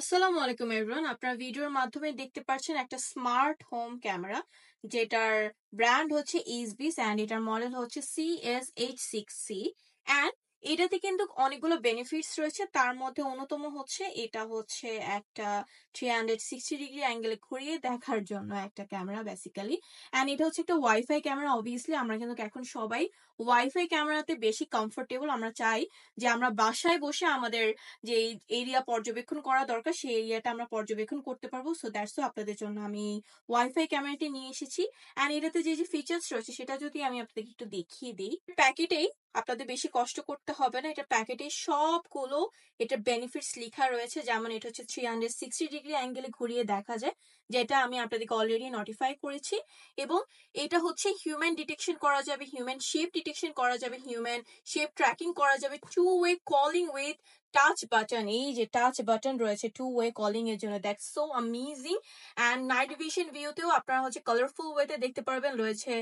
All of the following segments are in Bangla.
আসসালামু আলাইকুম এভরিওয়ান। আপনারা ভিডিওর মাধ্যমে দেখতে পাচ্ছেন একটা স্মার্ট হোম ক্যামেরা, যেটার ব্র্যান্ড হচ্ছে ইসবিস অ্যান্ড এটার মডেল হচ্ছে CSH6C। অ্যান্ড এটাতে কিন্তু অনেকগুলো বেনিফিটস রয়েছে। তার মধ্যে অন্যতম হচ্ছে এটা হচ্ছে একটা 360 ডিগ্রি অ্যাঙ্গেলে ঘুরিয়ে দেখার জন্য একটা ক্যামেরা বেসিক্যালি। অ্যান্ড এটা হচ্ছে একটা ওয়াইফাই ক্যামেরা। অবভিয়াসলি আমরা কিন্তু এখন সবাই ওয়াইফাই ক্যামেরাতে বেশি কমফোর্টেবল। আমরা চাই যে আমরা বাসায় বসে আমাদের যে এরিয়া পর্যবেক্ষণ করা দরকার সেই এরিয়াটা আমরা পর্যবেক্ষণ করতে পারবো। সো দ্যাটস আপনাদের জন্য আমি ওয়াইফাই ক্যামেরাটি নিয়ে এসেছি। অ্যান্ড এটাতে যে ফিচার্স রয়েছে সেটা যদি আমি আপনাদেরকে একটু দেখিয়ে দিই, প্যাকেটেই আপনাদের বেশি কষ্ট করতে হবে না। এটা প্যাকেটে সবগুলো এটার বেনিফিটস লেখা রয়েছে। যেমন এটা হচ্ছে 360 ডিগ্রি অ্যাঙ্গেলে ঘুরিয়ে দেখা যায়, যেটা আমি আপনাদেরকে অলরেডি নোটিফাই করেছি। এবং এটা হচ্ছে হিউম্যান ডিটেকশন করা যাবে, হিউম্যান শেপ ডিটেকশন করা যাবে, হিউম্যান শেপ ট্র্যাকিং করা যাবে, two way calling with touch button. এই যে টাচ বাটন রয়েছে টু ওয়ে কলিং এর জন্য, that's so amazing. And night vision ভিউতেও আপনারা হচ্ছে কালারফুল ওয়েতে দেখতে পারবেন। রয়েছে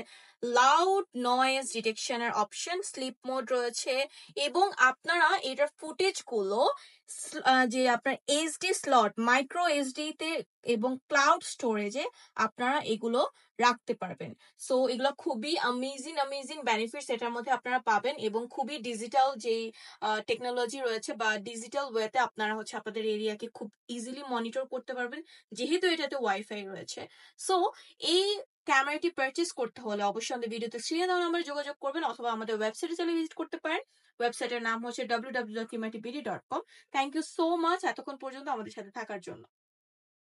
লাউড নয়েজ ডিটেকশনের অপশন, স্লিপ মোড রয়েছে। এবং আপনারা এটার ফুটেজ গুলো যে আপনার এইচডি স্লট, মাইক্রো এইচডি তে এবং ক্লাউড স্টোরেজে আপনারা এগুলো রাখতে পারবেন। সো এগুলো খুবই অ্যামেজিং অ্যামেজিং বেনিফিটস এটার মধ্যে আপনারা পাবেন। এবং খুবই ডিজিটাল যেই টেকনোলজি রয়েছে বা ডিজিটাল ওয়েতে আপনারা হচ্ছে আপনাদের এরিয়াকে খুব ইজিলি মনিটর করতে পারবেন, যেহেতু এটাতে ওয়াইফাই রয়েছে। সো এই ক্যামেরাটি পারচেস করতে হলে অবশ্যই আমাদের ভিডিওতে স্ক্রিনে দেওয়া নাম্বারে যোগাযোগ করবেন, অথবা আমাদের ওয়েবসাইটে চলে ভিজিট করতে পারেন। ওয়েবসাইটের নাম হচ্ছে www.kimatibd.com। Thank you so much এতক্ষণ পর্যন্ত আমাদের সাথে থাকার জন্য।